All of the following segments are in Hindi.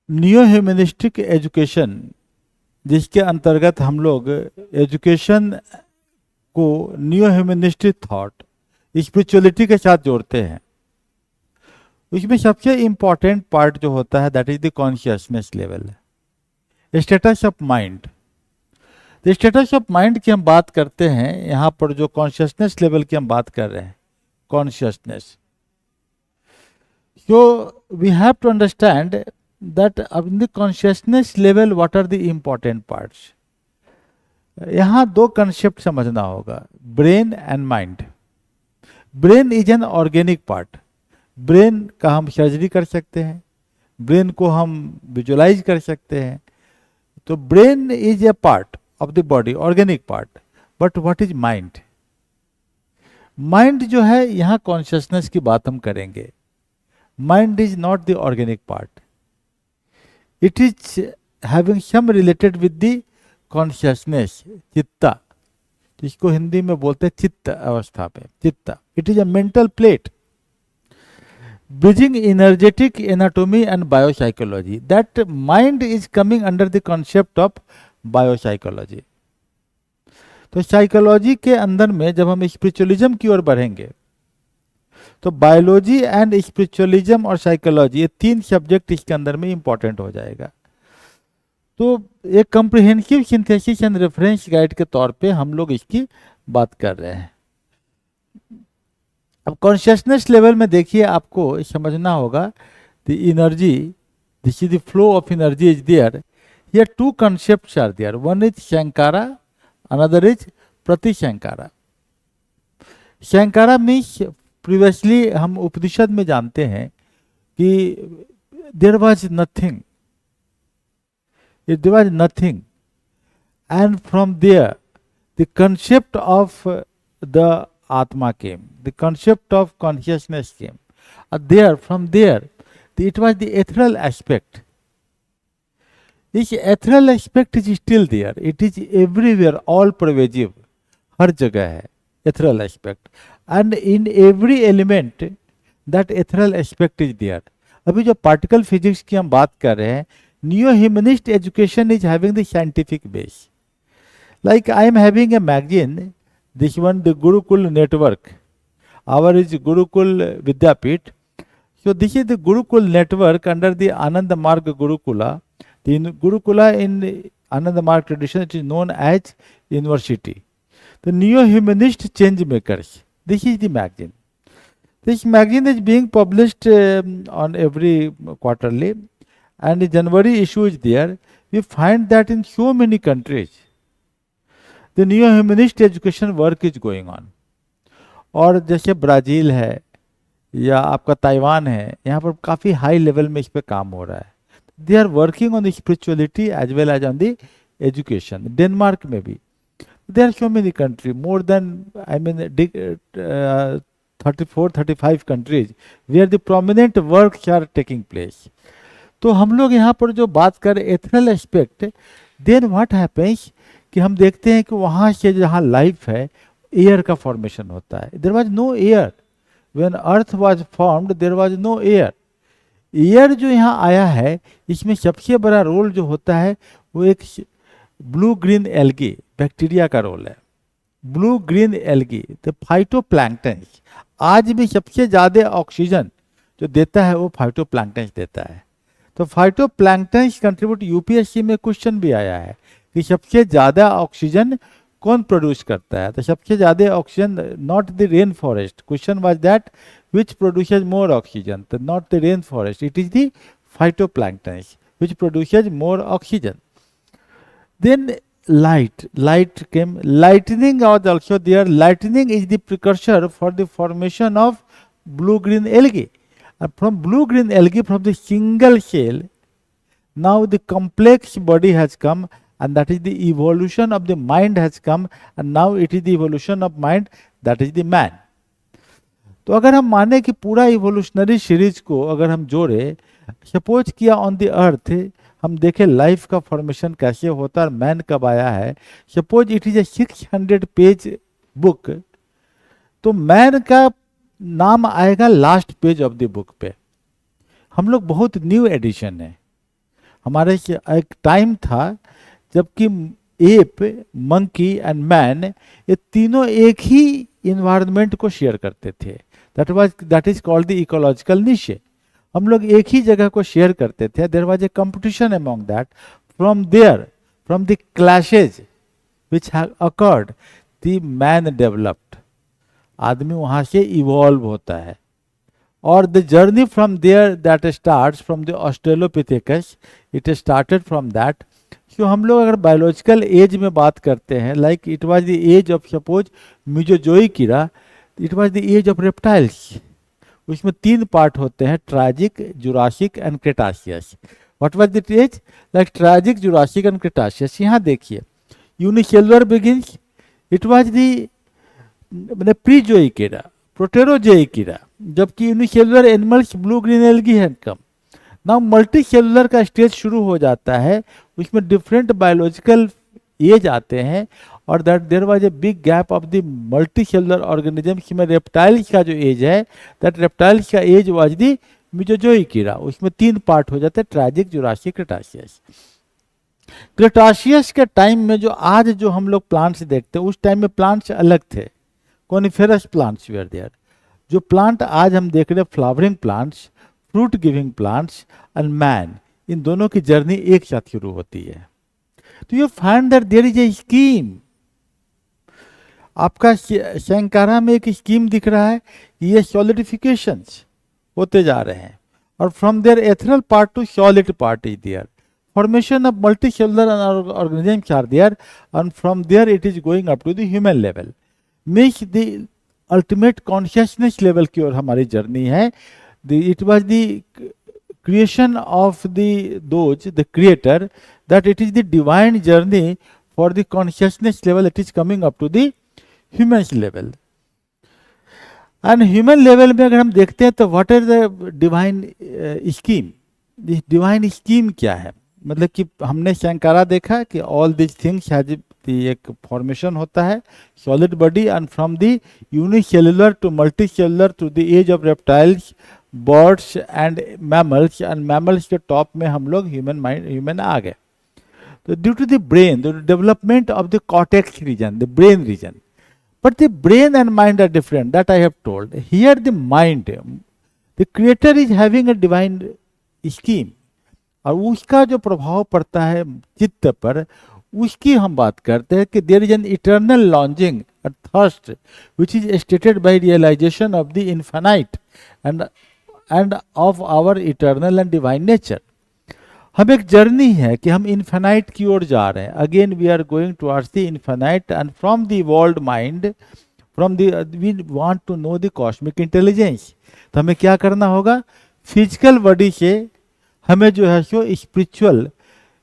न्यू ह्यूमनिस्टिक एजुकेशन, जिसके अंतर्गत हम लोग एजुकेशन को न्यू ह्यूमनिस्टिक थॉट, स्पिरिचुअलिटी के साथ जोड़ते हैं। उसमें सबसे इम्पॉर्टेंट पार्ट जो होता है that is the consciousness level, status of mind. तो स्टेटस ऑफ माइंड की हम बात करते हैं यहाँ पर, जो कॉन्शियसनेस लेवल की हम बात कर रहे हैं, consciousness. So we have to understand that in the consciousness level what are the important parts. यहाँ दो कंसेप्ट समझना होगा, brain and mind. Brain is an organic part. Brain का हम सर्जरी कर सकते हैं, ब्रेन को हम विजुअलाइज कर सकते हैं। तो brain is a part of the body, organic part. But what is mind? Mind जो है, यहाँ कॉन्शियसनेस की बात हम करेंगे। Mind is not the organic part. It is having some related with the consciousness, चित्ता, जिसको हिंदी में बोलते हैं चित्त अवस्था पे, चित्ता। It is a mental plate bridging energetic anatomy and biopsychology. That mind is coming under the concept of biopsychology. तो साइकोलॉजी के अंदर में जब हम स्पिरिचुअलिज्म की ओर बढ़ेंगे तो बायोलॉजी एंड स्पिरिचुअलिज्म और साइकोलॉजी, ये तीन सब्जेक्ट इसके अंदर में इंपॉर्टेंट हो जाएगा। तो एक comprehensive synthesis and reference guide के तौर पे हम लोग इसकी बात कर रहे हैं। अब कॉन्शियसनेस लेवल में देखिए, आपको समझना होगा the energy, this is the flow of energy is there. Here two concepts are there, one is Shankara, another is Pratishankara. Shankara means, previously हम उपनिषद में जानते हैं कि there was nothing, there was nothing, and from there the concept of the atma came, the concept of consciousness came. There, from there it was the ethereal aspect. This ethereal aspect is still there, it is everywhere, all pervasive, हर जगह है ethereal aspect. And in every element that ethereal aspect is there. अभी जो पार्टिकल फिजिक्स की हम बात कर रहे हैं, new humanist education is having the scientific base. Like I am having a magazine, this one the Gurukul network, our is Gurukul Vidyapeeth. So this is the Gurukul network under the Ananda Marg Gurukula. The Gurukula in Ananda Marg tradition, it is known as university. The neo humanist change makers. This is the magazine. This magazine is being published on every quarterly, and the January issue is there. We find that in so many countries, the neo humanist education work is going on. और जैसे ब्राज़ील है या आपका ताइवान है, यहाँ पर काफ़ी हाई लेवल में इस पे काम हो रहा है। They are working on the spirituality as well as on the education. Denmark में भी there are so many countries, more than, I mean, 34-35 countries where the prominent works are taking place. तो हम लोग यहाँ पर जो बात करें ethereal aspect, then what happens कि हम देखते हैं कि वहाँ से जहाँ लाइफ है, एयर का फॉर्मेशन होता है। There was no air when earth was formed, there was no air. Air जो यहाँ आया है, इसमें सबसे बड़ा रोल जो होता है वो एक ब्लू ग्रीन एल्गी, बैक्टीरिया का रोल है। ब्लू ग्रीन एल्गी, तो फाइटोप्लैंक्टन, आज भी सबसे ज़्यादा ऑक्सीजन जो देता है वो फाइटोप्लैंक्टन देता है। तो फाइटोप्लैंक्टन कंट्रीब्यूट, यूपीएससी में क्वेश्चन भी आया है कि सबसे ज़्यादा ऑक्सीजन कौन प्रोड्यूस करता है? तो सबसे ज़्यादा oxygen, not the rain forest, question was that which produces more oxygen, तो not the rain forest, it is the phytoplankton which produces more oxygen. Then light came. Lightning was also there. Lightning is the precursor for the formation of blue-green algae. And from blue-green algae, from the single cell, now the complex body has come, and that is the evolution of the mind has come, and now it is the evolution of mind, that is the man. तो अगर हम माने कि पूरा इवोल्यूशनरी सीरीज को अगर हम जोड़े, सपोज किया ऑन द अर्थ हम देखें लाइफ का फॉर्मेशन कैसे होता है और मैन कब आया है, suppose it is A 600 page book, तो मैन का नाम आएगा last page of the book पे। हम लोग बहुत न्यू एडिशन है, हमारे एक टाइम था जबकि एप, मंकी एंड मैन, ये तीनों एक ही इन्वायरमेंट को शेयर करते थे। That is called the ecological निश। हम लोग एक ही जगह को शेयर करते थे। There was a competition among that. From the clashes which have occurred, the man developed. आदमी वहां से इवॉल्व होता है। और the journey from there that starts from the Australopithecus, it started from that. तो हम लोग अगर बायोलॉजिकल एज में बात करते हैं, like it was the age of suppose Mesozoic era, it was the age of reptiles. उसमें 3 पार्ट होते हैं, Triassic, Jurassic and Cretaceous. What was the age? Like Triassic, Jurassic and Cretaceous. यहाँ देखिए, unicellular begins, it was the prezoic era, Proterozoic era, जबकि unicellular animals blue green algae had come. Now multicellular का स्टेज शुरू हो जाता है, उसमें डिफरेंट बायोलॉजिकल एज आते हैं। और that there was a big gap of the multi cellular organisms में रेप्टाइल्स का जो एज है, दैट रेप्टाइल्स का age was the Mesozoic era. उसमें 3 पार्ट हो जाते हैं, ट्राजिक, जुरासिक, क्रेटाशियस। क्रेटाशियस के टाइम में जो आज जो हम लोग प्लांट्स देखते हैं, उस टाइम में प्लांट्स अलग थे। Coniferous plants were there. जो प्लांट आज हम देख रहे हैं, flowering plants, fruit giving plants and man, इन दोनों की जर्नी एक साथ शुरू होती है। तो you find that there is a scheme. आपका शंकारा में एक स्कीम दिख रहा है कि ये सॉलिडिफिकेशंस होते जा रहे हैं, और from there ethereal part to solid part is there, formation of multicellular organisms are there, and from there it is going up to the human level. Means the ultimate consciousness level की ओर हमारी जर्नी है। It was the creation of the creator, that it is the divine journey for the consciousness level, it is coming up to the human level. And human level में अगर हम देखते हैं तो what is the divine scheme? This divine scheme क्या है? मतलब कि हमने शंकारा देखा कि ऑल दिस थिंग्स हैज एक फॉर्मेशन होता है, solid body, and from the unicellular to multicellular to the age of reptiles, birds and mammals, and mammals के टॉप में हम लोग ह्यूमन आ गए। तो due to the brain, the development of the cortex region, the brain region, but the brain and mind are different, that I have told. Here the mind, the creator is having a divine scheme, और उसका जो प्रभाव पड़ता है चित्त पर, उसकी हम बात करते हैं कि there is an eternal longing thirst which is stated by realisation of the infinite and of our eternal and divine nature. हम एक जर्नी है कि हम इन्फिनाइट की ओर जा रहे हैं। Again we are going towards the infinite, and from the evolved mind, we want to know the cosmic intelligence. तो हमें क्या करना होगा? फिजिकल बॉडी से हमें जो है सो स्पिरिचुअल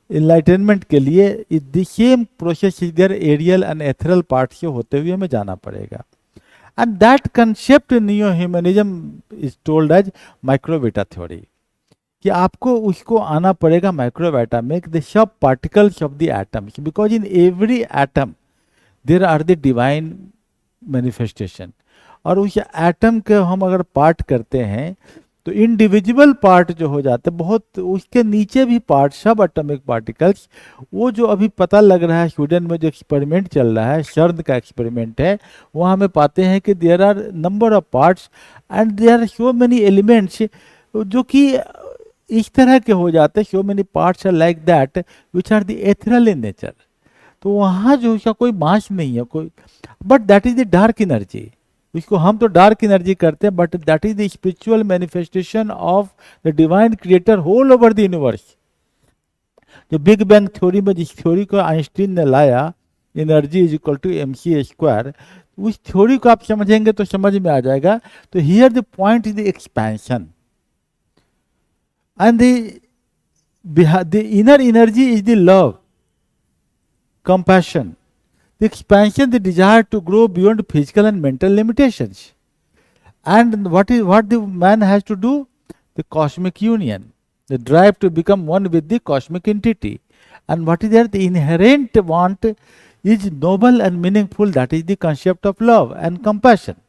इनलाइटनमेंट के लिए the same process is there aerial and ethereal part से होते हुए हमें जाना पड़ेगा। And that concept neo humanism is told as microvita theory, कि आपको उसको आना पड़ेगा माइक्रोवेटा में, the sub particles of the atoms, because in every atom there are the divine manifestation. और उस एटम के हम अगर पार्ट करते हैं तो इंडिविजुअल पार्ट जो हो जाते हैं, बहुत उसके नीचे भी पार्ट, सब एटॉमिक पार्टिकल्स, वो जो अभी पता लग रहा है स्वीडन में जो एक्सपेरिमेंट चल रहा है, शर्द का एक्सपेरिमेंट है, वहाँ हमें पाते हैं कि there are number of parts and there are so many elements जो कि इस तरह के हो जाते हैं, so many parts are like that which are the ethereal in nature. तो वहाँ जो उसका कोई मास नहीं है कोई, but that is the dark energy. इसको हम तो डार्क एनर्जी करते हैं, but that is the spiritual manifestation of the divine creator whole over the universe. जो बिग बैंग थ्योरी में जिस थ्योरी को आइंस्टीन ने लाया, energy is equal to mc², उस थ्योरी को आप समझेंगे तो समझ में आ जाएगा। तो here the point is the expansion, and the inner energy is the love, compassion, the expansion, the desire to grow beyond physical and mental limitations. And what the man has to do? The cosmic union, the drive to become one with the cosmic entity. And what is there? The inherent want is noble and meaningful, that is the concept of love and compassion.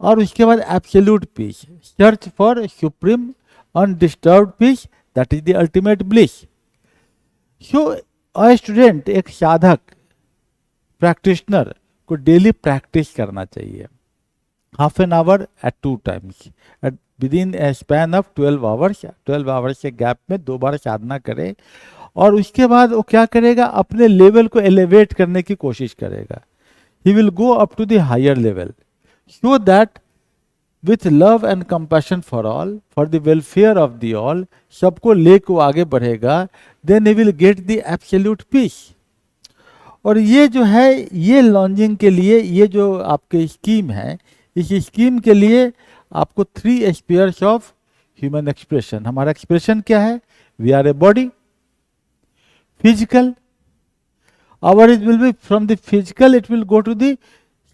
और उसके बाद absolute peace, search for supreme undisturbed peace, that is the ultimate bliss. So a student, एक साधक, प्रैक्टिशनर को डेली प्रैक्टिस करना चाहिए, half an hour at 2 times, at within a span of 12 hours. 12 hours के गैप में 2 बार साधना करे, और उसके बाद वो क्या करेगा, अपने लेवल को एलिवेट करने की कोशिश करेगा। He will go up to the higher level, so that with love and compassion for all, for the welfare of the all, सबको लेकर वो आगे बढ़ेगा। Then he will get the absolute peace. और ये जो है, ये लॉन्चिंग के लिए ये जो आपके स्कीम है, इस स्कीम के लिए आपको 3 स्पेयर्स ऑफ ह्यूमन एक्सप्रेशन। हमारा एक्सप्रेशन क्या है? We are a body, physical, our it will be from the physical it will go to the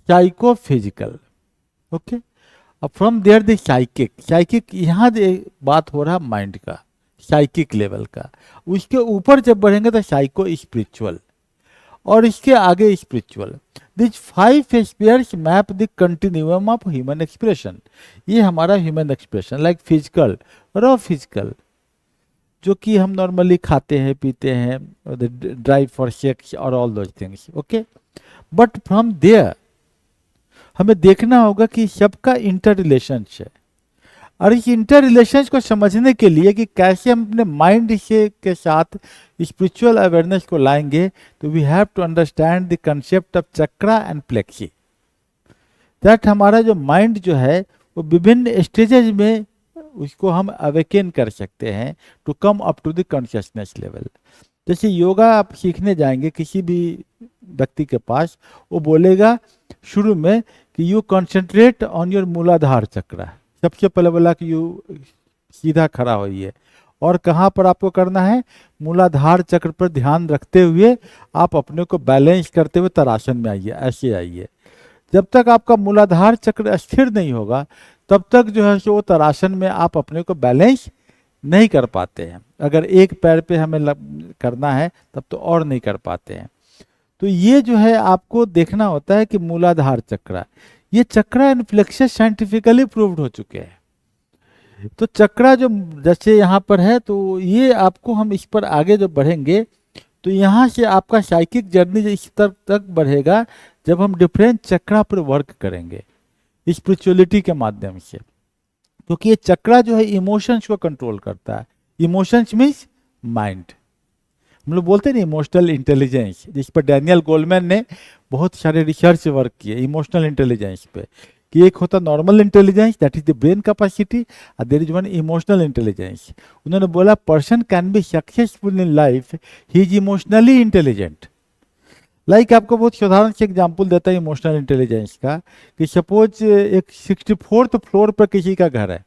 psychophysical, okay? अब from there the psychic यहाँ बात हो रहा माइंड का, साइकिक लेवल का। उसके ऊपर जब बढ़ेंगे तो साइको स्पिरिचुअल, और इसके आगे spiritual. This 5 spheres map the continuum of human expression. ये हमारा human expression, like physical, raw physical, जो कि हम नॉर्मली खाते हैं, पीते हैं, ड्राइव फॉर सेक्स और all those things, okay. But from there हमें देखना होगा कि सबका इंटर रिलेशन है, और इस इंटर रिलेशन को समझने के लिए कि कैसे हम अपने माइंड से के साथ स्पिरिचुअल अवेयरनेस को लाएंगे, तो we have to understand the concept of chakra and plexi. That हमारा जो माइंड जो है वो विभिन्न स्टेजेज में उसको हम अवेकेन कर सकते हैं to come up to the consciousness level. जैसे योगा आप सीखने जाएंगे किसी भी व्यक्ति के पास, वो बोलेगा शुरू में कि यू कंसंट्रेट ऑन योर मूलाधार चक्र। सबसे पहले बोला कि यू सीधा खड़ा होइए, और कहाँ पर आपको करना है? मूलाधार चक्र पर ध्यान रखते हुए आप अपने को बैलेंस करते हुए तरासन में आइए, ऐसे आइए। जब तक आपका मूलाधार चक्र स्थिर नहीं होगा तब तक जो है सो तरासन में आप अपने को बैलेंस नहीं कर पाते हैं। अगर एक पैर पे हमें करना है तब तो और नहीं कर पाते हैं। तो ये जो है आपको देखना होता है कि मूलाधार चक्र, ये चक्र एंड प्लेक्सस साइंटिफिकली प्रूव्ड हो चुके हैं। तो चक्र जो जैसे यहाँ पर है, तो ये आपको हम इस पर आगे जो बढ़ेंगे तो यहाँ से आपका साइकिक जर्नी इस तक बढ़ेगा जब हम डिफरेंट चक्रा पर वर्क करेंगे स्पिरिचुअलिटी के माध्यम से। क्योंकि ये चक्रा जो है इमोशंस को कंट्रोल करता है। इमोशंस मीन्स माइंड, हम लोग बोलते हैं ना इमोशनल इंटेलिजेंस, जिस पर डैनियल गोलमैन ने बहुत सारे रिसर्च वर्क किए इमोशनल इंटेलिजेंस पे, कि एक होता normal intelligence, that is the brain capacity, और there is one emotional intelligence. उन्होंने बोला person can be successful in life, he is emotionally intelligent. Like आपको बहुत साधारण से एग्जाम्पल देता है इमोशनल इंटेलिजेंस का, कि सपोज एक 64th फ्लोर पर किसी का घर है,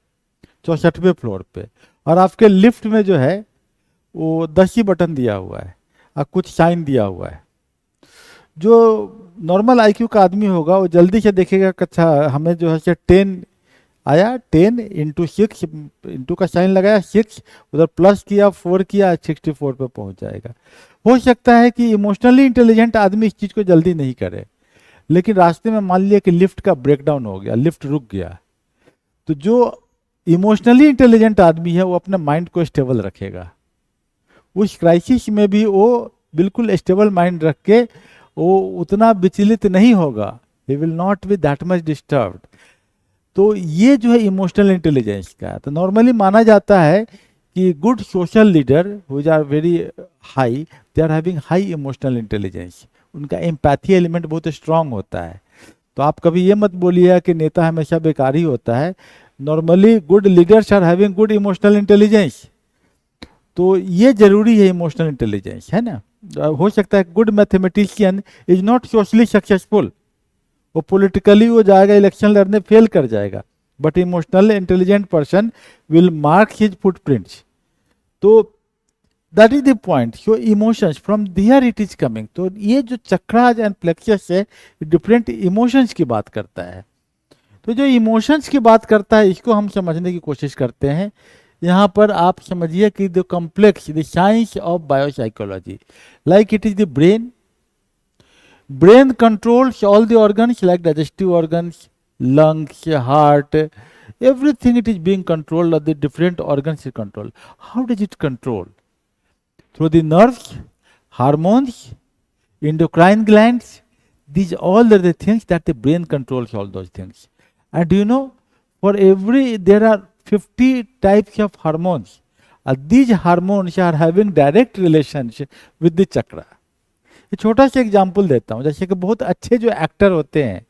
64वें फ्लोर पे, और आपके लिफ्ट में जो है वो 10 ही बटन दिया हुआ है और कुछ साइन दिया हुआ है। जो नॉर्मल आईक्यू का आदमी होगा वो जल्दी से देखेगा कि अच्छा हमें जो है 10 आया, 10 इंटू 6 इंटू का साइन लगाया 6, उधर प्लस किया 4 किया 64 पे पहुंच जाएगा। हो सकता है कि इमोशनली इंटेलिजेंट आदमी इस चीज़ को जल्दी नहीं करे, लेकिन रास्ते में मान लिया कि लिफ्ट का ब्रेकडाउन हो गया, लिफ्ट रुक गया, तो जो इमोशनली इंटेलिजेंट आदमी है वो अपने माइंड को स्टेबल रखेगा। उस क्राइसिस में भी वो बिल्कुल स्टेबल माइंड रख के वो उतना विचलित नहीं होगा, he will not be that much disturbed. तो ये जो है इमोशनल इंटेलिजेंस का। तो नॉर्मली माना जाता है कि good social leader whose are very high, they are having high emotional intelligence, उनका एम्पैथी एलिमेंट बहुत स्ट्रांग होता है। तो आप कभी ये मत बोलिए कि नेता हमेशा बेकार ही होता है। Normally good leaders are having good emotional intelligence. तो ये जरूरी है इमोशनल इंटेलिजेंस, है ना। हो सकता है good mathematician is not socially successful, वो पॉलिटिकली वो जाएगा इलेक्शन लड़ने फेल कर जाएगा, but emotional intelligent person will mark his footprints. तो that is the point. So emotions from there it is coming. तो ये जो चक्रास एंड प्लेक्सस है डिफरेंट इमोशंस की बात करता है। तो जो इमोशंस की बात करता है इसको हम समझने की कोशिश करते हैं। यहाँ पर आप समझिए कि the complex, the science of biopsychology, like it is the brain. Brain controls all the organs like digestive organs, lungs, heart, everything it is being controlled, or the different organs is controlled. How does it control? Through the nerves hormones, endocrine glands. These all are the things that the brain controls all those things. And you know, for every, there are 50 types of hormones. These hormones are having direct relationship with the chakra. ये छोटा सा एग्जाम्पल देता हूँ, जैसे कि बहुत अच्छे जो एक्टर होते हैं,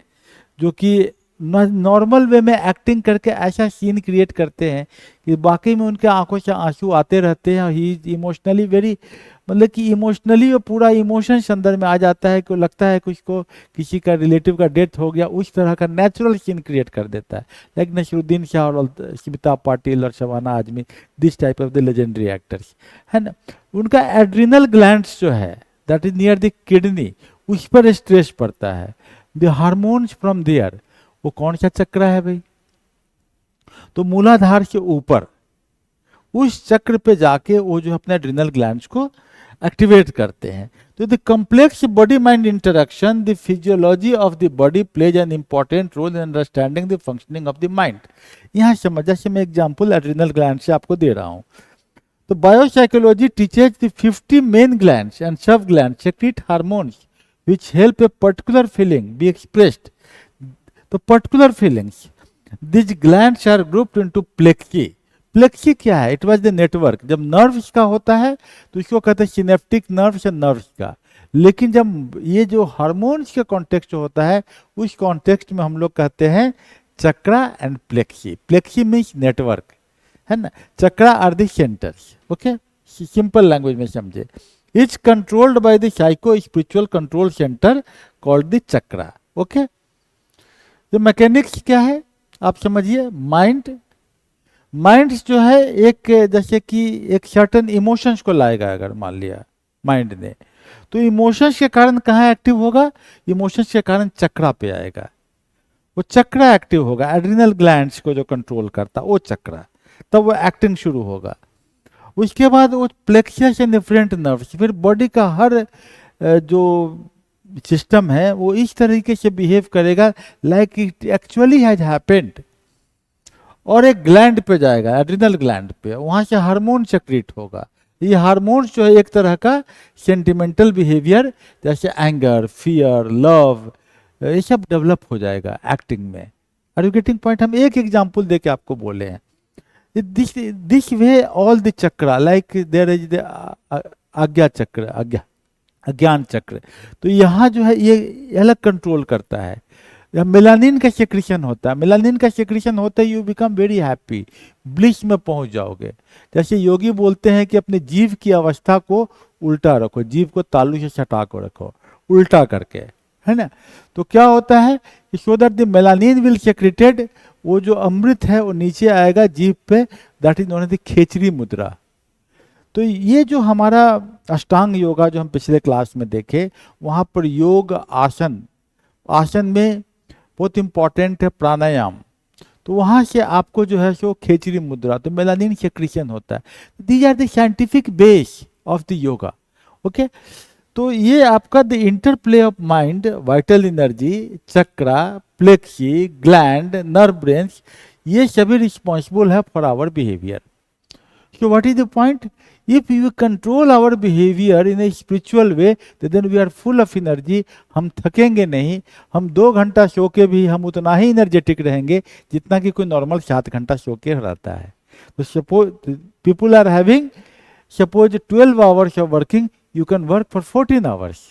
जो कि नॉर्मल वे में एक्टिंग करके ऐसा सीन क्रिएट करते हैं कि बाकी में उनके आंखों से आंसू आते रहते हैं, ही इमोशनली वेरी, मतलब कि इमोशनली वो पूरा इमोशंस अंदर में आ जाता है कि लगता है कुछ को किसी का रिलेटिव का डेथ हो गया, उस तरह का नेचुरल सीन क्रिएट कर देता है, लाइक नसीरुद्दीन शाह और स्मिता पाटिल और Shabana Azmi, this type of the legendary actors, है ना। उनका एड्रिनल ग्लैंड्स जो है that is near the kidney, उस पर स्ट्रेस पड़ता है, द हार्मोन्स फ्रॉम देयर। वो कौन सा चक्र है भाई? तो मूलाधार से ऊपर उस चक्र पे जाके वो जो अपने एड्रिनल ग्लैंड्स को एक्टिवेट करते हैं। तो the complex body mind interaction, the physiology of the body plays an important role in understanding the functioning of the mind. यहाँ समझ, जैसे मैं एग्जाम्पल एड्रिनल ग्लैंड से आपको दे रहा हूँ, तो biopsychology teaches the 50 main glands and sub gland secrete hormones which help a particular feeling be expressed. तो particular feelings, this glands are grouped into plexi. Plexi क्या है? It was the network. जब नर्व्स का होता है तो इसको कहते हैं सिनेप्टिक नर्व्स या नर्व्स का, लेकिन जब ये जो हार्मोन्स का कॉन्टेक्स्ट होता है उस कॉन्टेक्स्ट में हम लोग कहते हैं chakra and plexi. Plexi means network, है ना। Chakra are the centres, okay, simple language में समझे। It's controlled by the psycho spiritual control centre called the chakra, okay. तो मैकेनिक्स क्या है आप समझिए। माइंड जो है एक, जैसे कि एक सर्टन इमोशंस को लाएगा, अगर मान लिया माइंड ने, तो इमोशंस के कारण कहाँ एक्टिव होगा? इमोशंस के कारण चक्रा पे आएगा, वो चक्रा एक्टिव होगा, एड्रिनल ग्लैंड्स को जो कंट्रोल करता वो चक्रा, तब वो एक्टिंग शुरू होगा। उसके बाद वो प्लेक्सस एंड डिफरेंट नर्व्स, फिर बॉडी का हर जो सिस्टम है वो इस तरीके से बिहेव करेगा like it actually has happened, और एक ग्लैंड पे जाएगा, एड्रिनल ग्लैंड पे, वहां से हार्मोन सेक्रेट होगा। ये हार्मोन्स जो है एक तरह का सेंटिमेंटल बिहेवियर, जैसे एंगर, फियर, लव, ये सब डेवलप हो जाएगा एक्टिंग में। Are you getting point? हम एक एग्जांपल देके आपको बोले हैं। This way all the chakra, like there is the Ajna chakra, अज्ञान चक्र, तो यहाँ जो है ये अलग कंट्रोल करता है। मेलानिन का सेक्रेशन होता है, मेलानिन का सेक्रेशन होता है, you become very happy, bliss में पहुंच जाओगे। जैसे योगी बोलते हैं कि अपने जीव की अवस्था को उल्टा रखो, जीव को तालू से सटा कर रखो उल्टा करके, है ना। तो क्या होता है कि so that the melanin will secreted, वो जो अमृत है वो नीचे आएगा जीव पे, that is known as the khechari mudra. तो ये जो हमारा अष्टांग योगा जो हम पिछले क्लास में देखे, वहाँ पर योग, आसन में बहुत इंपॉर्टेंट है प्राणायाम, तो वहाँ से आपको जो है सो खेचरी मुद्रा, तो मेलानिन सेक्रेशन होता है। These are the scientific base of the yoga, okay. तो ये आपका the interplay of mind, vital energy, chakra, plexi, gland, nerve brains, ये सभी रिस्पॉन्सिबल है for our behaviour. So what is the point? If you control our behavior in a spiritual way, then we are full of energy. हम थकेंगे नहीं, हम 2 घंटा सो के भी हम उतना ही एनर्जेटिक रहेंगे जितना कि कोई नॉर्मल 7 घंटा सो के रहता है। तो suppose people are having suppose 12 hours of working, you can work for 14 hours.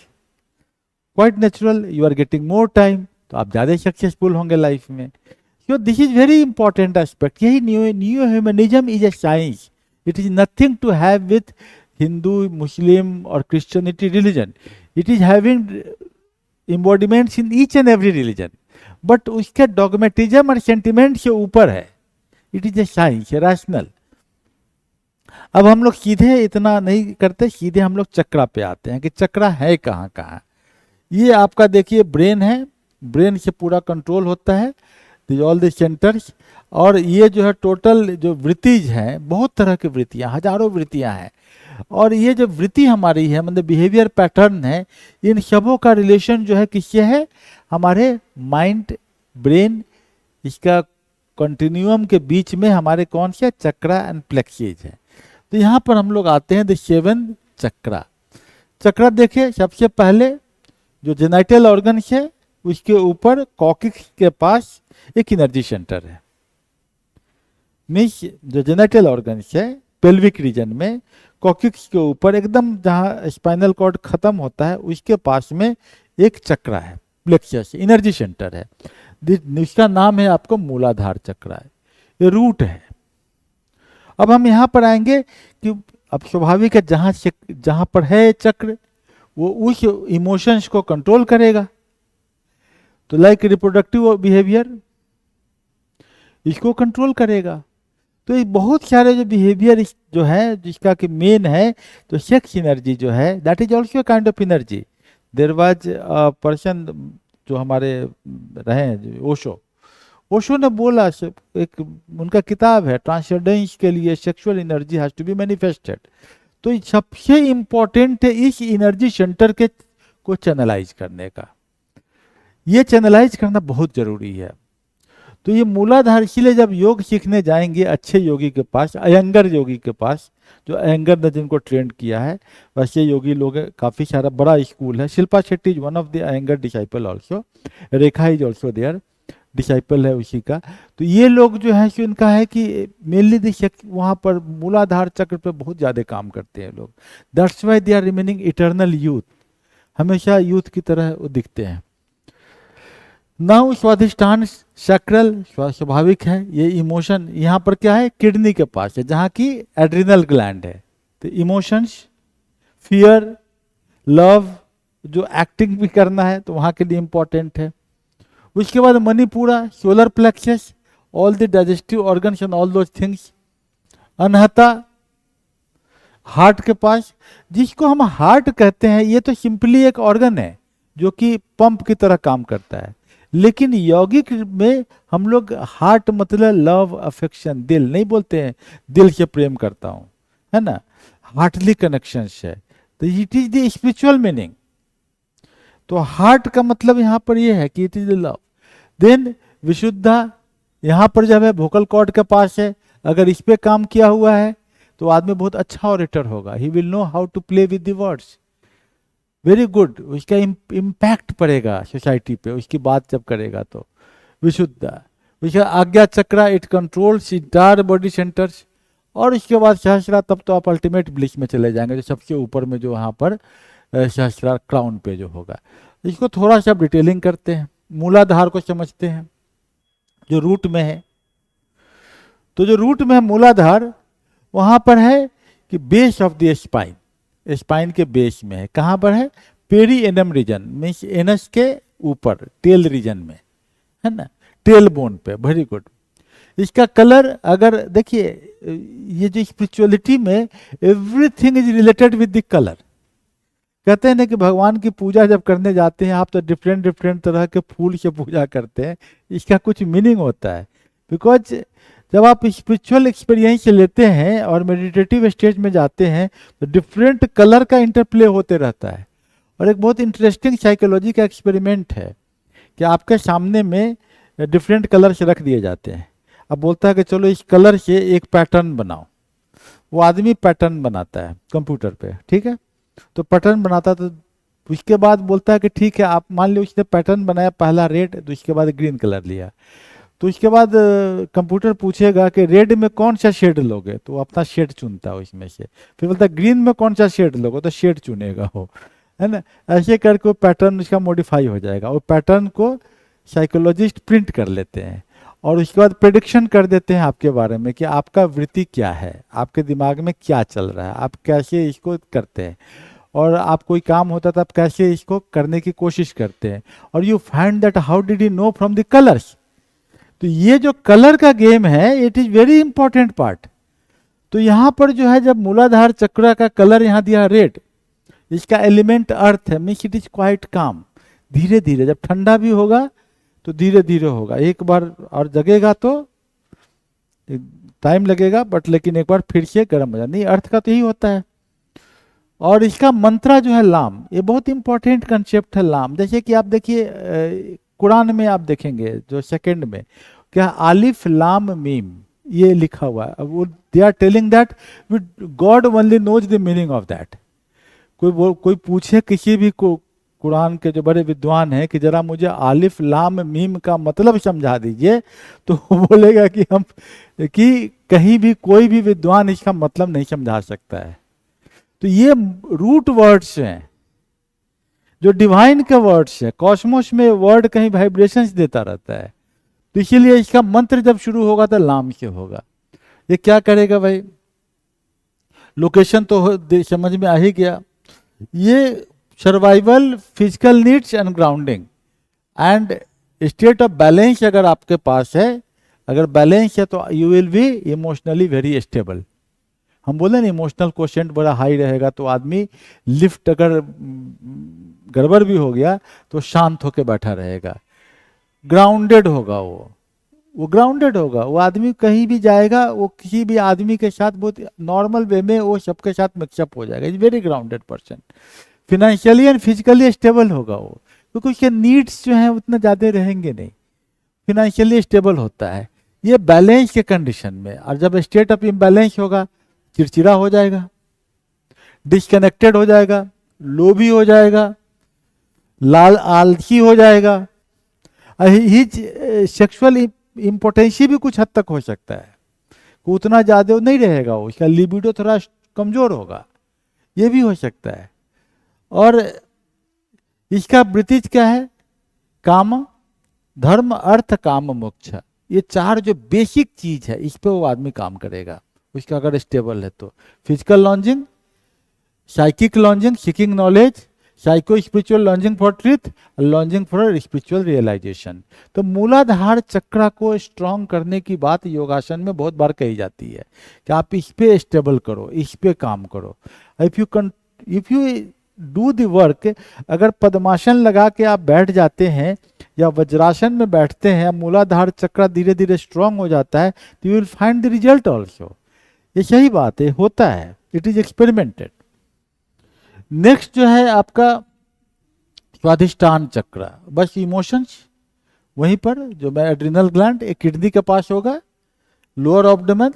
Quite natural, you are getting more time, तो आप ज़्यादा सक्सेसफुल होंगे लाइफ में। So this is very important aspect. यही new humanism is a science. It is nothing to have with Hindu, Muslim or Christianity religion. It is having embodiments in each and every religion. But उसके dogmatism और sentiment से ऊपर है. It is a science, a rational. अब हम लोग सीधे इतना नहीं करते, सीधे हम लोग चक्रा पे आते हैं कि चक्रा है कहाँ कहाँ। ये आपका देखिए ब्रेन है, ब्रेन से पूरा कंट्रोल होता है, ऑल द सेंटर्स। और ये जो है टोटल जो वृत्तिज हैं, बहुत तरह की वृत्तियाँ, हजारों वृत्तियाँ हैं, और ये जो वृत्ति हमारी है मतलब बिहेवियर पैटर्न है, इन सबों का रिलेशन जो है किससे है? हमारे माइंड, ब्रेन, इसका कंटिन्यूम के बीच में हमारे कौन से चक्रा एंड प्लेक्सीज है। तो यहाँ पर हम लोग आते हैं द 7 चक्रा। चक्र देखिए, सबसे पहले जो जेनाइटल ऑर्गन है उसके ऊपर कॉक्सिक्स के पास एक एनर्जी सेंटर है। मीन्स जो जेनाइटल ऑर्गन है पेल्विक रीजन में कॉक्सिक्स के ऊपर एकदम जहाँ स्पाइनल कॉर्ड खत्म होता है उसके पास में एक चक्र है, प्लेक्सस एनर्जी सेंटर है। इसका नाम है आपको मूलाधार चक्र है, ये रूट है। अब हम यहाँ पर आएंगे कि अब स्वाभाविक है जहाँ पर है चक्र वो उस इमोशंस को कंट्रोल करेगा। तो लाइक रिप्रोडक्टिव बिहेवियर इसको कंट्रोल करेगा। तो ये बहुत सारे जो बिहेवियर जो है जिसका कि मेन है, तो सेक्स एनर्जी जो है that is also kind of energy. There was a person जो हमारे रहे ओशो ने बोला, एक उनका किताब है ट्रांसेंडेंस के लिए sexual energy has to be manifested. तो सबसे इंपॉर्टेंट है इस एनर्जी सेंटर के को चैनलाइज करने का, ये चैनलाइज करना बहुत जरूरी है। तो ये मूलाधार, इसीलिए जब योग सीखने जाएंगे अच्छे योगी के पास, अयंगर योगी के पास, जो अयंगर ने जिनको ट्रेंड किया है वैसे योगी लोग काफ़ी सारा बड़ा स्कूल है। Shilpa Shetty is one of the Iyengar disciple also, Rekha is also their disciple है उसी का। तो ये लोग जो है कि उनका है कि मेनली वहाँ पर मूलाधार चक्र पे बहुत ज़्यादा काम करते हैं लोग। That's why they are remaining eternal youth, हमेशा यूथ की तरह वो दिखते हैं। नाउ स्वाधिष्ठान सैक्रल स्वाभाविक है, ये इमोशन यहाँ पर क्या है किडनी के पास है जहाँ की एड्रिनल ग्लैंड है। तो इमोशंस, फियर, लव, जो एक्टिंग भी करना है तो वहाँ के लिए इम्पोर्टेंट है। उसके बाद Manipura, solar plexus, all the digestive organs and all those things. Anahata heart के पास, जिसको हम हार्ट कहते हैं ये तो सिंपली एक ऑर्गन है जो कि पंप की तरह काम करता है, लेकिन यौगिक में हम लोग हार्ट मतलब लव अफेक्शन, दिल नहीं बोलते हैं दिल से प्रेम करता हूँ, है ना, हार्टली कनेक्शन है। तो it is the spiritual meaning. तो हार्ट का मतलब यहाँ पर ये है कि it is love. Then Vishuddha यहाँ पर जब है वोकल कॉर्ड के पास है, अगर इस पे काम किया हुआ है तो आदमी बहुत अच्छा ऑरेटर होगा, he will know how to play with the words, very good, उसका इम्पैक्ट पड़ेगा सोसाइटी पे उसकी बात जब करेगा। तो विशुद्धा, उसका Ajna chakra, it controls entire body centres. और इसके बाद सहस्रा, तब तो आप अल्टीमेट ब्लिस में चले जाएंगे, जो सबसे ऊपर में जो वहाँ पर सहस्रा क्राउन पे जो होगा। इसको थोड़ा सा डिटेलिंग करते हैं, मूलाधार को समझते हैं जो रूट में है। तो जो रूट में है मूलाधार, वहाँ पर है कि base of the spine, spine के बेस में है। कहाँ पर है, perineum region, means anus के ऊपर टेल रीजन में, है ना, टेल बोन पे। Very good. इसका कलर अगर देखिए, ये जो स्पिरिचुअलिटी में everything is related with the colour. कहते हैं ना कि भगवान की पूजा जब करने जाते हैं आप तो डिफरेंट डिफरेंट तरह के फूल से पूजा करते हैं, इसका कुछ मीनिंग होता है। बिकॉज जब आप स्पिरिचुअल एक्सपीरियंस लेते हैं और मेडिटेटिव स्टेज में जाते हैं तो डिफरेंट कलर का इंटरप्ले होते रहता है। और एक बहुत इंटरेस्टिंग साइकोलॉजी का एक्सपेरिमेंट है कि आपके सामने में डिफरेंट कलर्स रख दिए जाते हैं। अब बोलता है कि चलो इस कलर से एक पैटर्न बनाओ, वो आदमी पैटर्न बनाता है कंप्यूटर पे, ठीक है। तो पैटर्न बनाता, तो उसके बाद बोलता है कि ठीक है, आप मान लो उसने पैटर्न बनाया पहला रेड, तो उसके बाद ग्रीन कलर लिया। तो उसके बाद कंप्यूटर पूछेगा कि रेड में कौन सा शेड लोगे, तो वो अपना शेड चुनता है उसमें से। फिर बोलता है ग्रीन में कौन सा शेड लोगे, तो शेड चुनेगा वो, है ना। ऐसे करके वो पैटर्न उसका मॉडिफाई हो जाएगा। वो पैटर्न को साइकोलॉजिस्ट प्रिंट कर लेते हैं और उसके बाद प्रेडिक्शन कर देते हैं आपके बारे में कि आपका वृत्ति क्या है, आपके दिमाग में क्या चल रहा है, आप कैसे इसको करते हैं, और आप कोई काम होता है तो आप कैसे इसको करने की कोशिश करते हैं। और you find that how did you know from the colours. तो ये जो कलर का गेम है it is very important part. तो यहाँ पर जो है जब मूलाधार चक्र का कलर यहाँ दिया रेड, इसका एलिमेंट अर्थ है, मीन्स इट इज क्वाइट काम। धीरे धीरे जब ठंडा भी होगा तो धीरे धीरे होगा, एक बार और जगेगा तो टाइम लगेगा, बट लेकिन एक बार फिर से गर्म हो जाए, नहीं अर्थ का तो यही होता है। और इसका मंत्रा जो है लाम, ये बहुत इंपॉर्टेंट कंसेप्ट है लाम। जैसे कि आप देखिए कुरान में आप देखेंगे जो सेकंड में क्या आलिफ लाम मीम ये लिखा हुआ है। अब वो they are telling that God only knows the meaning of that. कोई पूछे किसी भी को कुरान के जो बड़े विद्वान हैं कि जरा मुझे आलिफ लाम मीम का मतलब समझा दीजिए, तो वो बोलेगा कि हम कि कहीं भी कोई भी विद्वान इसका मतलब नहीं समझा सकता है। तो ये रूट वर्ड्स हैं जो डिवाइन के वर्ड्स है। कॉस्मोस में वर्ड कहीं वाइब्रेशंस देता रहता है, तो इसीलिए इसका मंत्र जब शुरू होगा तो लाम से होगा। ये क्या करेगा भाई, लोकेशन तो समझ में आ ही गया। ये survival, physical needs and grounding and state of balance अगर आपके पास है, अगर बैलेंस है तो you will B emotionally very stable. हम बोले ना इमोशनल क्वोशेंट बड़ा हाई रहेगा तो आदमी लिफ्ट अगर गड़बड़ भी हो गया तो शांत होकर बैठा रहेगा। ग्राउंडेड होगा वो ग्राउंडेड होगा, वो आदमी कहीं भी जाएगा, वो किसी भी आदमी के साथ बहुत नॉर्मल वे में वो सबके साथ मिक्सअप हो जाएगा। Is very grounded person. Financially and physically stable होगा वो, क्योंकि उसके नीड्स जो हैं उतना ज़्यादा रहेंगे नहीं, फिनेंशियली स्टेबल होता है ये बैलेंस के कंडीशन में। और जब स्टेट ऑफ इम्बैलेंस होगा, चिड़चिड़ा हो जाएगा, डिस्कनेक्टेड हो जाएगा, लोभी हो जाएगा, आलसी हो जाएगा। हिज सेक्सुअल इम्पोर्टेंसी भी कुछ हद तक हो सकता है, उतना ज़्यादा नहीं रहेगा, उसका लिबिडो थोड़ा कमज़ोर होगा, ये भी हो सकता है। और इसका ब्रिटिश क्या है, काम, धर्म, अर्थ, काम, मोक्ष, ये चार जो बेसिक चीज है इस पे वो आदमी काम करेगा, उसका अगर स्टेबल है तो। Physical longing, psychic longing seeking knowledge, psycho spiritual longing for truth, longing for spiritual realization. तो मूलाधार चक्र को स्ट्रॉन्ग करने की बात योगासन में बहुत बार कही जाती है कि आप इस पे स्टेबल करो, इस पे काम करो। If you do the work, अगर पद्मासन लगा के आप बैठ जाते हैं या वज्रासन में बैठते हैं, मूलाधार चक्र धीरे धीरे स्ट्रांग हो जाता है, तो you will find the result also. ये सही बात है, होता है, इट इज एक्सपेरिमेंटेड। नेक्स्ट जो है आपका स्वाधिष्ठान चक्र, बस इमोशंस वहीं पर, जो मैं एड्रिनल ग्लैंड एक किडनी के पास होगा, लोअर ऑब्डोमेन,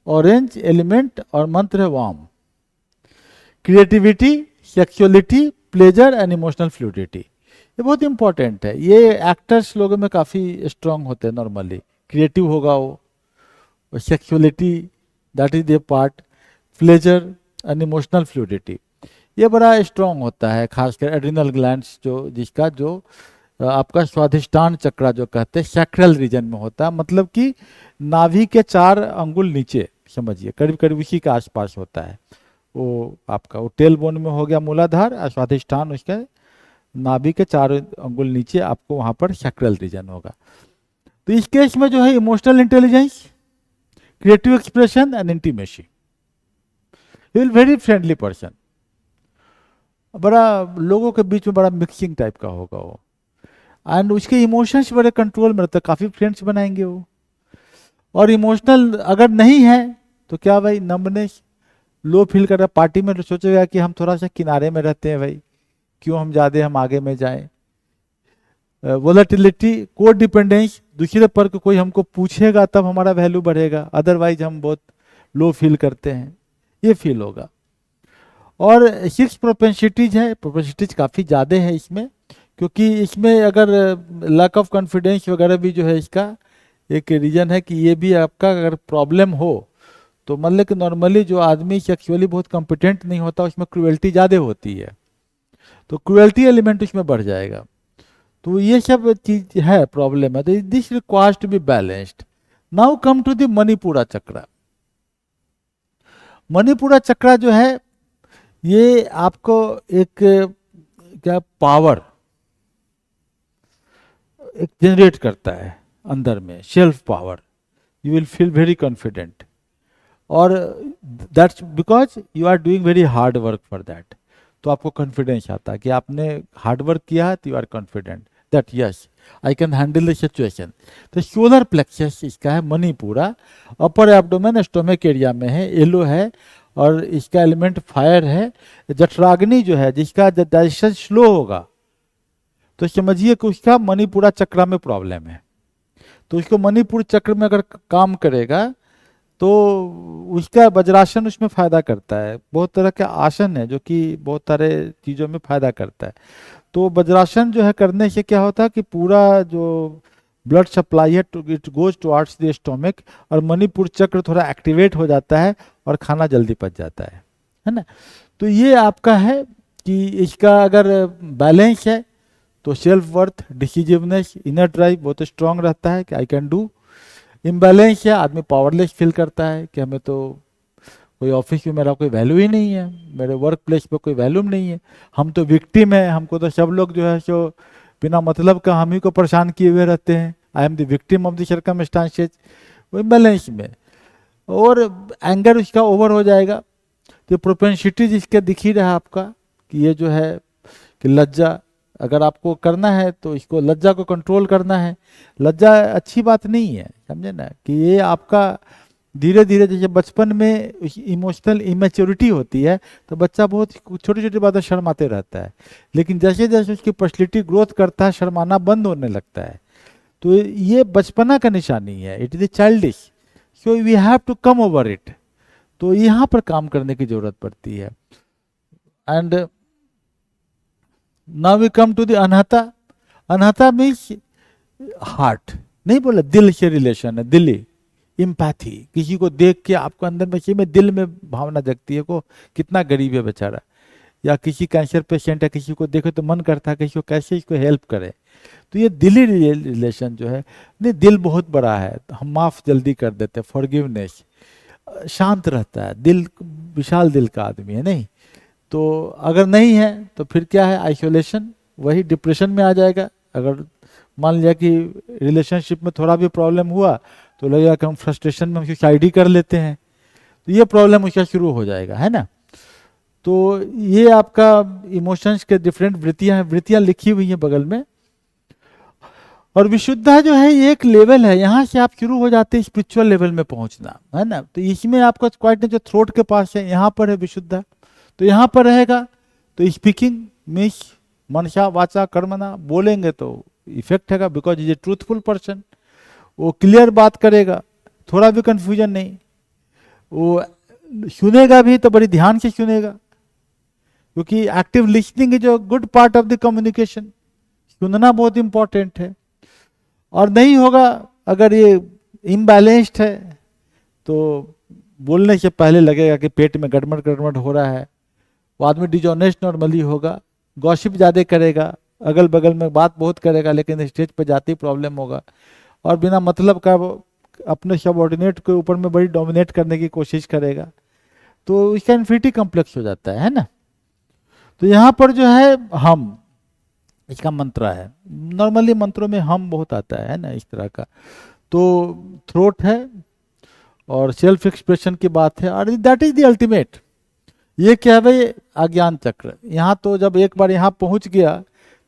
ऑरेंज एलिमेंट और मंत्र है warm. Creativity, sexuality, pleasure and emotional fluidity, ये बहुत इंपॉर्टेंट है। ये एक्टर्स लोगों में काफ़ी स्ट्रांग होते हैं नॉर्मली। क्रिएटिव होगा वो, sexuality that is the part, pleasure and emotional fluidity ये बड़ा स्ट्रांग होता है, खासकर एड्रिनल ग्लैंड्स जो जिसका जो आपका स्वाधिष्ठान चक्र जो कहते हैं सैक्रल रीजन में होता है, मतलब कि नाभि के 4 अंगुल नीचे, समझिए करीब करीब उसी के आसपास होता है वो आपका। वो टेल बोन में हो गया मूलाधार, और स्वाधिष्ठान उसके नाभि के 4 अंगुल नीचे आपको वहां पर सैक्रल रीजन होगा। तो इस केस में जो है emotional intelligence, creative expression and intimacy, he will very friendly person, बड़ा लोगों के बीच में बड़ा मिक्सिंग टाइप का होगा वो, एंड उसके इमोशंस बड़े कंट्रोल में रहते हैं, काफ़ी फ्रेंड्स बनाएंगे वो। और इमोशनल अगर नहीं है तो क्या भाई, नंबनेस, लो फील कर रहा है, पार्टी में तो सोचेगा कि हम थोड़ा सा किनारे में रहते हैं भाई, क्यों हम ज़्यादा हम आगे में जाएं। वोलेटिलिटी, को डिपेंडेंस, दूसरे पर कोई हमको पूछेगा तब हमारा वैल्यू बढ़ेगा, अदरवाइज हम बहुत लो फील करते हैं, ये फील होगा। और 6 प्रोपेंसिटीज है, प्रोपेंसिटीज काफ़ी ज़्यादा है इसमें, क्योंकि इसमें अगर लैक ऑफ कॉन्फिडेंस वगैरह भी जो है इसका एक रीजन है कि ये भी आपका अगर प्रॉब्लम हो तो मतलब कि नॉर्मली जो आदमी सेक्सुअली बहुत कॉम्पिटेंट नहीं होता उसमें क्रुएल्टी ज़्यादा होती है, तो क्रुएल्टी एलिमेंट उसमें बढ़ जाएगा। तो ये सब चीज है, प्रॉब्लम है, तो this requires to be balanced. Now come to the Manipura chakra. Manipura चक्र जो है ये आपको एक क्या पावर एक जनरेट करता है अंदर में, self power, you will feel very confident, और that's because you are doing very hard work for that. तो आपको कॉन्फिडेंस आता है कि आपने हार्ड वर्क किया है, तो you are confident that yes I can handle the situation. तो सोलर प्लेक्सस इसका है Manipura, upper abdomen stomach area में है, येलो है, और इसका एलिमेंट फायर है। जठराग्नि जो है जिसका डाइजेशन स्लो होगा, तो समझिए कि उसका मणिपुरा चक्र में प्रॉब्लम है, तो उसको मणिपुर चक्र में अगर काम करेगा तो उसका वज्रासन उसमें फायदा करता है। बहुत तरह के आसन है जो कि बहुत सारे चीज़ों में फायदा करता है। तो वज्रासन जो है करने से क्या होता है कि पूरा जो ब्लड सप्लाई है it goes towards the stomach, और मणिपुर चक्र थोड़ा एक्टिवेट हो जाता है और खाना जल्दी पच जाता है ना। तो ये आपका है कि इसका अगर बैलेंस है तो सेल्फ वर्थ, डिसीजिवनेस, इनर ड्राइव बहुत स्ट्रांग रहता है कि आई कैन डू। इम्बैलेंस है, आदमी पावरलेस फील करता है कि हमें तो कोई ऑफिस में मेरा कोई वैल्यू ही नहीं है, मेरे वर्क प्लेस पे कोई वैल्यू नहीं है, हम तो विक्टिम है, हमको तो सब लोग जो है सो बिना मतलब का हम ही को परेशान किए हुए रहते हैं, I am the victim of the circumstances, वो इम्बैलेंस में। और एंगर उसका ओवर हो जाएगा। तो प्रोपेंसिटीज इसके दिख ही रहा है आपका कि ये जो है कि लज्जा, अगर आपको करना है तो इसको लज्जा को कंट्रोल करना है। लज्जा अच्छी बात नहीं है, समझे ना, कि ये आपका धीरे धीरे जैसे बचपन में इमोशनल इमेच्योरिटी होती है तो बच्चा बहुत छोटी छोटी बातें शर्माते रहता है, लेकिन जैसे जैसे उसकी पर्सनैलिटी ग्रोथ करता है शर्माना बंद होने लगता है। तो ये बचपना का निशानी है, it is a childish, so we have to come over it. तो यहाँ पर काम करने की जरूरत पड़ती है। And now we come to the Anahata. Anahata means heart, नहीं बोला दिल से रिलेशन है, दिली इम्पैथी, किसी को देख के आपको अंदर में सही में दिल में भावना जगती है को कितना गरीब है बेचारा, या किसी कैंसर पेशेंट है, किसी को देखे तो मन करता है किसी को कैसे इसको हेल्प करे। तो ये दिली रिलेशन जो है, नहीं दिल बहुत बड़ा है, हम माफ़ जल्दी कर देते हैं, फॉरगिवनेस, शांत रहता है दिल, विशाल दिल का आदमी है। नहीं तो अगर नहीं है तो फिर क्या है, आइसोलेशन, वही डिप्रेशन में आ जाएगा। अगर मान लिया कि रिलेशनशिप में थोड़ा भी प्रॉब्लम हुआ तो लगेगा कि हम फ्रस्ट्रेशन में सुसाइड ही कर लेते हैं, तो ये प्रॉब्लम उसका शुरू हो जाएगा, है ना। तो ये आपका इमोशंस के डिफरेंट वृत्तियां हैं, वृत्तियां लिखी हुई हैं बगल में। और विशुद्धा जो है ये एक लेवल है, यहाँ से आप शुरू हो जाते हैं स्पिरिचुअल लेवल में पहुंचना, है ना। तो इसमें आपका क्वाइट जो थ्रोट के पास है यहाँ पर है विशुद्धा, तो यहाँ पर रहेगा तो स्पीकिंग मीन्स मनसा वाचा कर्मना, बोलेंगे तो इफेक्ट है, because is a truthful person, वो क्लियर बात करेगा, थोड़ा भी कंफ्यूजन नहीं, वो सुनेगा भी तो बड़ी ध्यान से सुनेगा, क्योंकि active listening is a good part of the communication, सुनना बहुत इंपॉर्टेंट है। और नहीं होगा अगर ये इम्बैलेंस्ड है तो बोलने से पहले लगेगा कि पेट में गड़बड़ गड़बड़ हो रहा है, वो आदमी डिजॉनेस्ट नॉर्मली होगा, गॉसिप ज़्यादा करेगा, अगल बगल में बात बहुत करेगा, लेकिन स्टेज पर जाते ही प्रॉब्लम होगा, और बिना मतलब का अपने सबऑर्डिनेट के ऊपर में बड़ी डोमिनेट करने की कोशिश करेगा, तो इसका इन्फिनिटी कॉम्प्लेक्स हो जाता है ना। तो यहाँ पर जो है हम, इसका मंत्र है, नॉर्मली मंत्रों में हम बहुत आता है ना इस तरह का। तो थ्रोट है और सेल्फ एक्सप्रेशन की बात है, और दैट इज द अल्टीमेट। ये क्या है भाई, अज्ञान चक्र। यहाँ तो जब एक बार यहाँ पहुँच गया,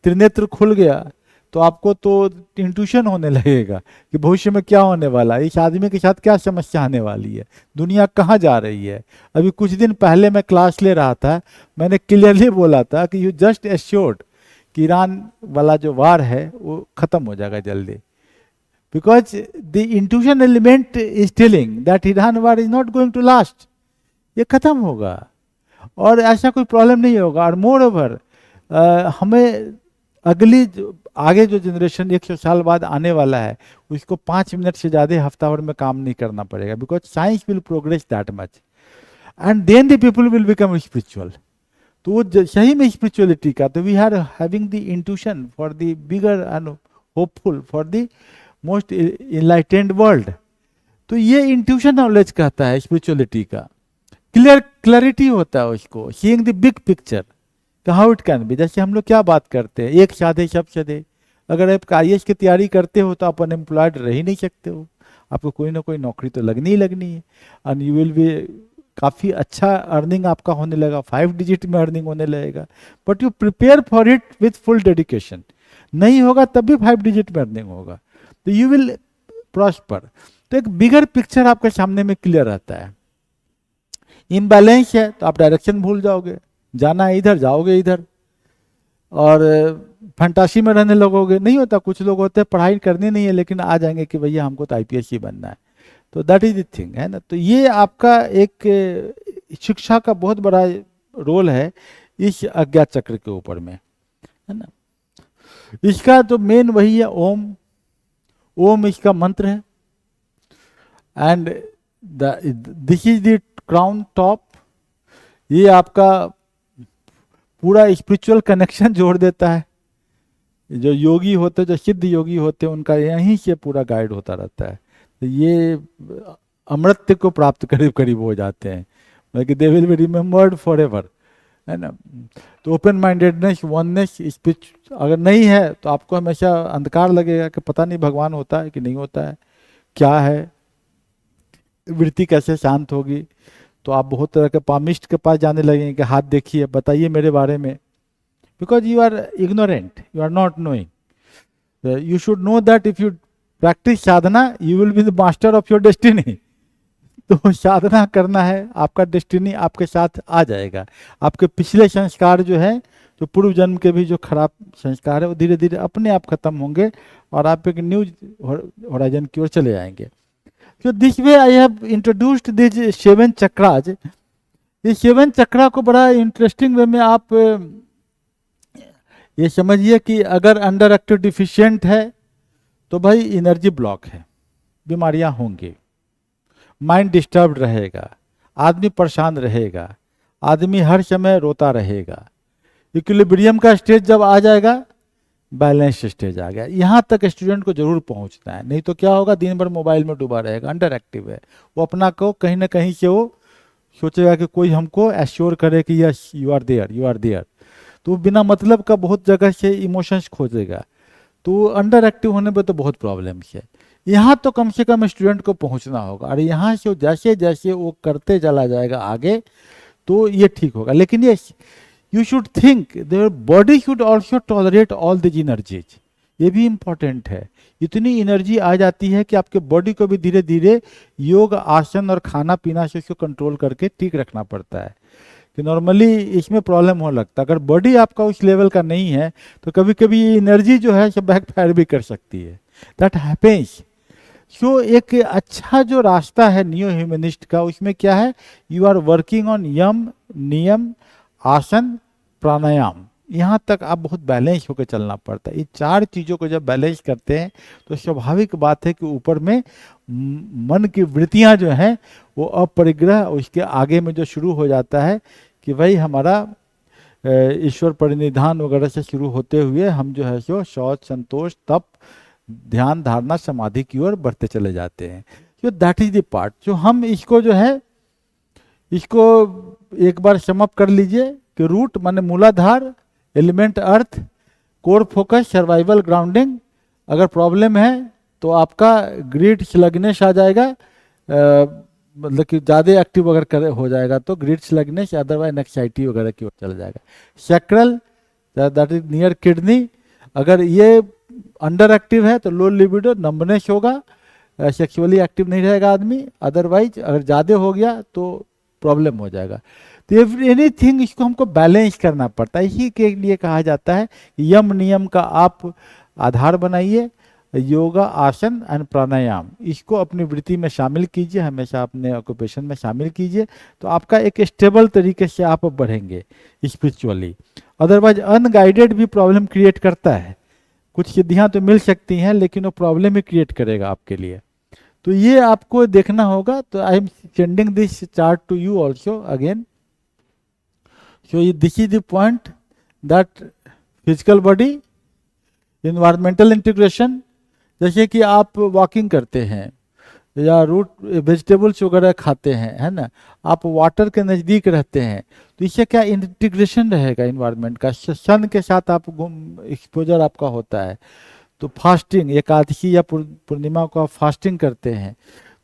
त्रिनेत्र खुल गया, तो आपको तो इंट्यूशन होने लगेगा कि भविष्य में क्या होने वाला है, इस आदमी के साथ क्या समस्या आने वाली है, दुनिया कहाँ जा रही है। अभी कुछ दिन पहले मैं क्लास ले रहा था, मैंने क्लियरली बोला था कि यू जस्ट एश्योर्ड कि ईरान वाला जो वार है वो खत्म हो जाएगा जल्दी, because the intuition element is telling that Iran war is not going to last, ये खत्म होगा और ऐसा कोई प्रॉब्लम नहीं होगा। और मोर ओवर हमें अगली आगे जो जनरेशन 100 साल बाद आने वाला है उसको 5 मिनट से ज़्यादा हफ्ता भर में काम नहीं करना पड़ेगा, because science will progress that much and then the people will become spiritual. तो वो सही में स्पिरिचुअलिटी का, तो we are having the intuition for the bigger end hopeful for the most enlightened world. तो ये इंट्यूशन नॉलेज कहता है स्पिरिचुअलिटी का, क्लैरिटी होता है उसको, seeing the big picture, how it can be. जैसे हम लोग क्या बात करते हैं, एक साधे सब सधे। अगर आप IAS की तैयारी करते हो तो आप अनएम्प्लॉयड रह ही नहीं सकते हो, आपको कोई ना कोई नौकरी तो लगनी ही लगनी है, एंड यू विल बी, काफ़ी अच्छा अर्निंग आपका होने लगा, 5 डिजिट में अर्निंग होने लगेगा, but you prepare for it with full dedication. नहीं होगा तब भी 5 डिजिट में अर्निंग होगा, तो यू विल प्रॉस्पर। तो एक बिगर पिक्चर आपके सामने में क्लियर रहता है। इम्बैलेंस है तो आप डायरेक्शन भूल जाओगे, जाना है इधर जाओगे इधर, और फंटासी में रहने लगोगे। नहीं होता, कुछ लोग होते हैं पढ़ाई करनी नहीं है लेकिन आ जाएंगे कि भैया हमको तो IPS ही बनना है, तो दैट इज द थिंग, है ना। तो ये आपका एक शिक्षा का बहुत बड़ा रोल है इस अज्ञात चक्र के ऊपर में, है ना। इसका तो मेन वही है ओम, ओम इसका मंत्र है, and this is the crown top. ये आपका पूरा स्पिरिचुअल कनेक्शन जोड़ देता है। जो योगी होते, जो सिद्ध योगी होते हैं, उनका यहीं से पूरा गाइड होता रहता है। तो ये अमृत को प्राप्त करीब करीब हो जाते हैं, मतलब they will be remembered for ever, है ना। तो ओपन माइंडेडनेस, वननेस, स्पिच अगर नहीं है तो आपको हमेशा अंधकार लगेगा कि पता नहीं भगवान होता है कि नहीं होता है, क्या है, वृत्ति कैसे शांत होगी। तो आप बहुत तरह के पामिस्ट के पास जाने लगेंगे कि हाथ देखिए, बताइए मेरे बारे में, because you are ignorant, you are not knowing. You should know that if you practice sadhana you will be the master of your destiny. तो साधना करना है, आपका डेस्टिनी आपके साथ आ जाएगा। आपके पिछले संस्कार जो है, तो पूर्व जन्म के भी जो खराब संस्कार है, वो धीरे धीरे अपने आप खत्म होंगे और आप एक न्यू होराइजन की ओर चले जाएंगे। तो this way I have introduced this 7 chakras. इस 7 चक्रा को बड़ा इंटरेस्टिंग वे में आप ये समझिए कि अगर अंडर एक्टिव डिफिशियंट है तो भाई एनर्जी ब्लॉक है, बीमारियां होंगी, माइंड डिस्टर्ब रहेगा, आदमी परेशान रहेगा, आदमी हर समय रोता रहेगा। इक्विलिब्रियम का स्टेज जब आ जाएगा, बैलेंस स्टेज आ गया, यहाँ तक स्टूडेंट को जरूर पहुँचना है। नहीं तो क्या होगा, दिन भर मोबाइल में डूबा रहेगा, अंडर एक्टिव है वो, अपना को कहीं ना कहीं से वो सोचेगा कि कोई हमको एश्योर करे कि yes you are there, you are there. तो बिना मतलब का बहुत जगह से इमोशंस खोजेगा। तो अंडर एक्टिव होने पे तो बहुत प्रॉब्लम्स है। यहाँ तो कम से कम स्टूडेंट को पहुँचना होगा, और यहाँ से जैसे जैसे वो करते चला जाएगा आगे तो ये ठीक होगा। लेकिन ये you should think their body should also tolerate all this energies, ये भी इम्पॉर्टेंट है। इतनी एनर्जी आ जाती है कि आपके बॉडी को भी धीरे धीरे योग, आसन और खाना पीना से उसको कंट्रोल करके ठीक रखना पड़ता है। कि नॉर्मली इसमें प्रॉब्लम हो लगता है, अगर बॉडी आपका उस लेवल का नहीं है तो कभी कभी ये एनर्जी जो है सब बैक फायर भी कर सकती है, दैट हैपेंस। सो एक अच्छा जो रास्ता है नियो ह्यूमनिस्ट का, उसमें क्या है, यू आर वर्किंग ऑन यम, नियम, आसन, प्राणायाम। यहाँ तक आप बहुत बैलेंस होकर चलना पड़ता है। ये 4 चीज़ों को जब बैलेंस करते हैं तो स्वाभाविक बात है कि ऊपर में मन की वृत्तियाँ जो हैं वो अपरिग्रह, उसके आगे में जो शुरू हो जाता है कि भाई हमारा ईश्वर परिनिधान वगैरह से शुरू होते हुए हम जो है सो शौच, संतोष, तप, ध्यान, धारणा, समाधि की ओर बढ़ते चले जाते हैं। तो दैट इज द पार्ट जो हम इसको जो है, इसको एक बार समअप कर लीजिए कि रूट माने मूलाधार, एलिमेंट अर्थ, कोर फोकस, सर्वाइवल, ग्राउंडिंग। अगर प्रॉब्लम है तो आपका ग्रिड स्लगनेस आ जाएगा, मतलब कि ज़्यादा एक्टिव अगर कर हो जाएगा तो ग्रिड स्लगनेस, अदरवाइज एंग्जाइटी वगैरह की ओर चला जाएगा। Sacral that is near kidney, अगर ये अंडर एक्टिव है तो लो लिबिडो, नंबनेस होगा, सेक्सुअली एक्टिव नहीं रहेगा आदमी। अदरवाइज अगर ज़्यादा हो गया तो प्रॉब्लम हो जाएगा। तो एनीथिंग इसको हमको बैलेंस करना पड़ता है। इसी के लिए कहा जाता है यम नियम का आप आधार बनाइए, योगा, आसन एंड प्राणायाम इसको अपनी वृत्ति में शामिल कीजिए, हमेशा अपने ऑक्यूपेशन में शामिल कीजिए, तो आपका एक स्टेबल तरीके से आप बढ़ेंगे स्पिरिचुअली। अदरवाइज अनगाइडेड भी प्रॉब्लम क्रिएट करता है। कुछ सिद्धियां तो मिल सकती हैं लेकिन वो प्रॉब्लम ही क्रिएट करेगा आपके लिए। तो ये आपको देखना होगा। तो I am sending this chart to you also again. So this is the point that physical body, environmental integration, जैसे कि आप वॉकिंग करते हैं या रूट वेजिटेबल्स वगैरह खाते हैं, है ना, आप वाटर के नज़दीक रहते हैं, तो इससे क्या इंटीग्रेशन रहेगा इन्वायरमेंट का, सन के साथ आप एक्सपोजर आपका होता है। तो फास्टिंग, एकादशी या पूर्णिमा को आप फास्टिंग करते हैं,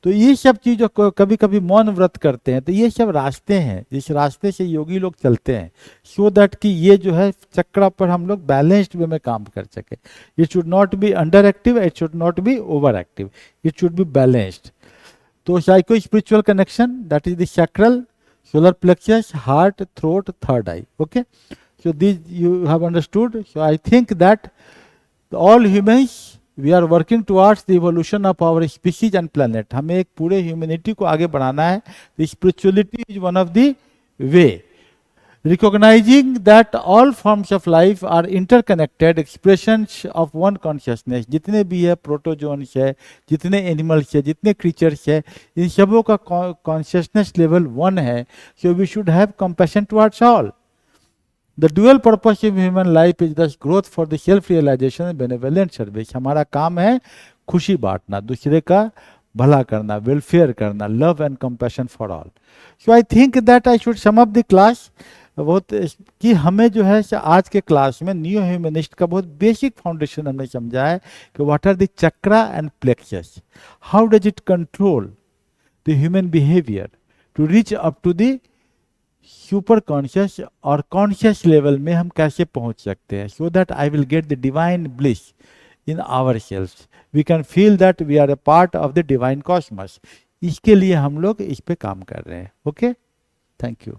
तो ये सब चीज़ों को कभी कभी मौन व्रत करते हैं, तो ये सब रास्ते हैं जिस रास्ते से योगी लोग चलते हैं, सो दैट कि ये जो है चक्र पर हम लोग बैलेंस्ड वे में काम कर सके। It should not be under active, it should not be over active, it should be balanced. तो psycho spiritual connection, that is the sacral, solar plexus, heart, throat, third eye. Okay, so this you have understood. So I think that all humans we are working towards the evolution of our species and planet, हमें एक पूरे ह्यूमैनिटी को आगे बढ़ाना है. Spirituality is one of the way. Recognizing that all forms of life are interconnected expressions of one consciousness, जितने भी है प्रोटोजोन्स है, जितने एनिमल्स है, जितने क्रीचर्स है, इन सबों का कॉन्शियसनेस लेवल वन है. So we should have compassion towards all. The dual purpose of human life is the growth for the self realisation and benevolent service. हमारा काम है खुशी बांटना, दूसरे का भला करना, वेलफेयर करना, love and compassion for all. So I think that I should sum up the class. बहुत कि हमें जो है आज के क्लास में न्यू ह्यूमनिस्ट का बहुत बेसिक फाउंडेशन हमने समझा है कि what are the chakra and plexus, how does it control the human behaviour to reach up to the super conscious और कॉन्शियस लेवल में हम कैसे पहुंच सकते हैं, so that I will get the divine bliss in our self. We can feel that we are a part of the divine cosmos. इसके लिए हम लोग इस पे काम कर रहे हैं. Okay, thank you.